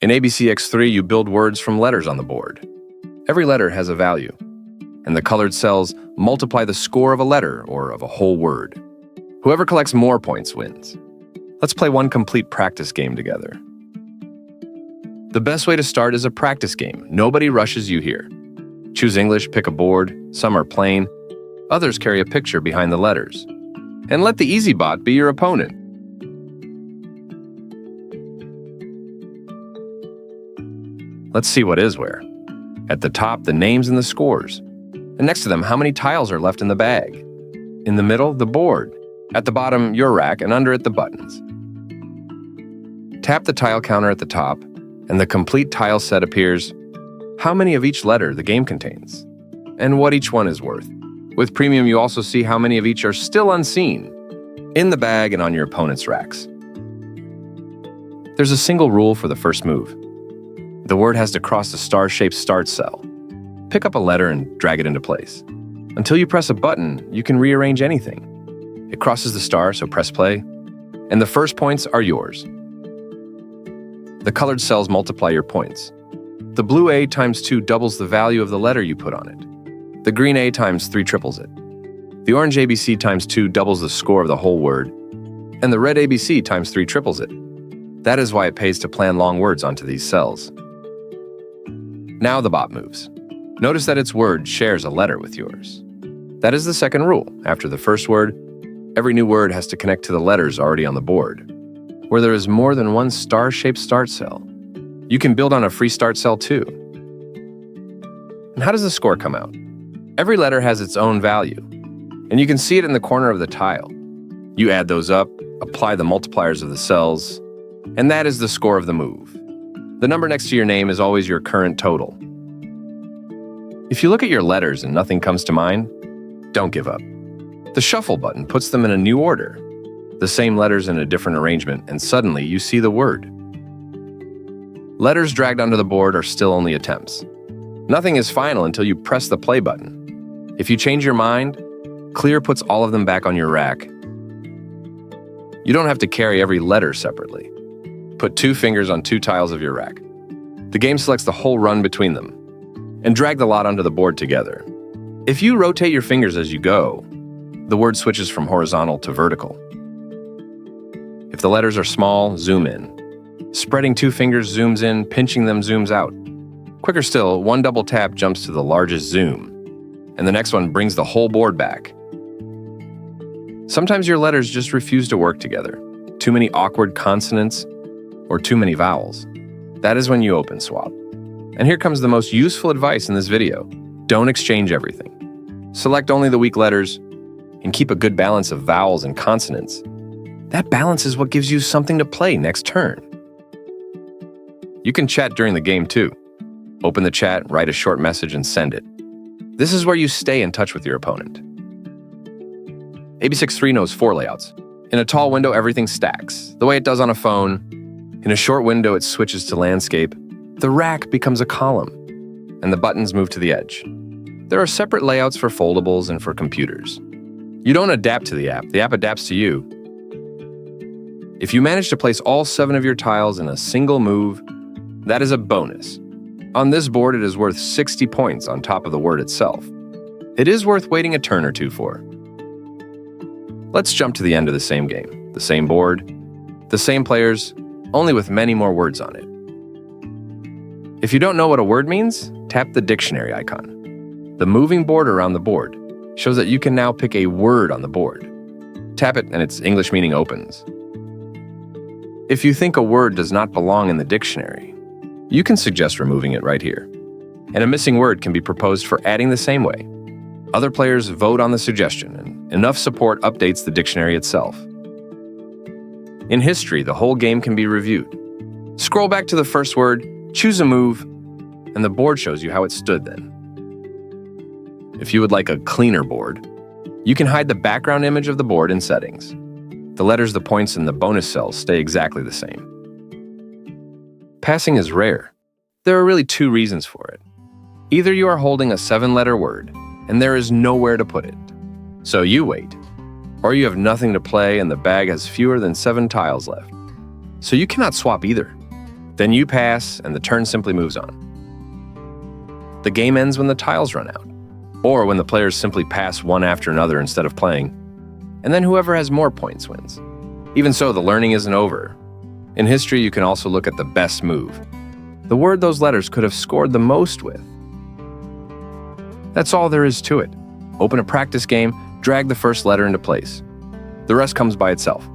In ABCx3, you build words from letters on the board. Every letter has a value, and the colored cells multiply the score of a letter or of a whole word. Whoever collects more points wins. Let's play one complete practice game together. The best way to start is a practice game. Nobody rushes you here. Choose English, pick a board. Some are plain. Others carry a picture behind the letters. And let the easy bot be your opponent. Let's see what is where. At the top, the names and the scores. And next to them, how many tiles are left in the bag. In the middle, the board. At the bottom, your rack, and under it, the buttons. Tap the tile counter at the top, and the complete tile set appears. How many of each letter the game contains, and what each one is worth. With Premium, you also see how many of each are still unseen, in the bag and on your opponent's racks. There's a single rule for the first move. The word has to cross the star-shaped start cell. Pick up a letter and drag it into place. Until you press a button, you can rearrange anything. It crosses the star, so press play, and the first points are yours. The colored cells multiply your points. The blue A times 2 doubles the value of the letter you put on it. The green A times 3 triples it. The orange ABC times 2 doubles the score of the whole word. And the red ABC times 3 triples it. That is why it pays to plan long words onto these cells. Now the bot moves. Notice that its word shares a letter with yours. That is the second rule. After the first word, every new word has to connect to the letters already on the board. Where there is more than one star-shaped start cell, you can build on a free start cell too. And how does the score come out? Every letter has its own value, and you can see it in the corner of the tile. You add those up, apply the multipliers of the cells, and that is the score of the move. The number next to your name is always your current total. If you look at your letters and nothing comes to mind, don't give up. The shuffle button puts them in a new order, the same letters in a different arrangement, and suddenly you see the word. Letters dragged onto the board are still only attempts. Nothing is final until you press the play button. If you change your mind, Clear puts all of them back on your rack. You don't have to carry every letter separately. Put 2 fingers on 2 tiles of your rack. The game selects the whole run between them, and drag the lot onto the board together. If you rotate your fingers as you go, the word switches from horizontal to vertical. If the letters are small, zoom in. Spreading 2 fingers zooms in, pinching them zooms out. Quicker still, 1 double tap jumps to the largest zoom, and the next one brings the whole board back. Sometimes your letters just refuse to work together. Too many awkward consonants or too many vowels. That is when you open swap. And here comes the most useful advice in this video. Don't exchange everything. Select only the weak letters and keep a good balance of vowels and consonants. That balance is what gives you something to play next turn. You can chat during the game too. Open the chat, write a short message, and send it. This is where you stay in touch with your opponent. ABCx3 knows 4 layouts. In a tall window, everything stacks, the way it does on a phone. In a short window, it switches to landscape. The rack becomes a column, and the buttons move to the edge. There are separate layouts for foldables and for computers. You don't adapt to the app adapts to you. If you manage to place all 7 of your tiles in a single move, that is a bonus. On this board, it is worth 60 points on top of the word itself. It is worth waiting a turn or 2 for. Let's jump to the end of the same game. The same board, the same players, only with many more words on it. If you don't know what a word means, tap the dictionary icon. The moving border around the board shows that you can now pick a word on the board. Tap it and its English meaning opens. If you think a word does not belong in the dictionary, you can suggest removing it right here. And a missing word can be proposed for adding the same way. Other players vote on the suggestion, and enough support updates the dictionary itself. In history, the whole game can be reviewed. Scroll back to the first word, choose a move, and the board shows you how it stood then. If you would like a cleaner board, you can hide the background image of the board in settings. The letters, the points, and the bonus cells stay exactly the same. Passing is rare. There are really 2 reasons for it. Either you are holding a 7-letter word, and there is nowhere to put it, so you wait. Or you have nothing to play and the bag has fewer than 7 tiles left, so you cannot swap either. Then you pass, and the turn simply moves on. The game ends when the tiles run out, or when the players simply pass one after another instead of playing, and then whoever has more points wins. Even so, the learning isn't over. In history, you can also look at the best move, the word those letters could have scored the most with. That's all there is to it. Open a practice game, drag the first letter into place. The rest comes by itself.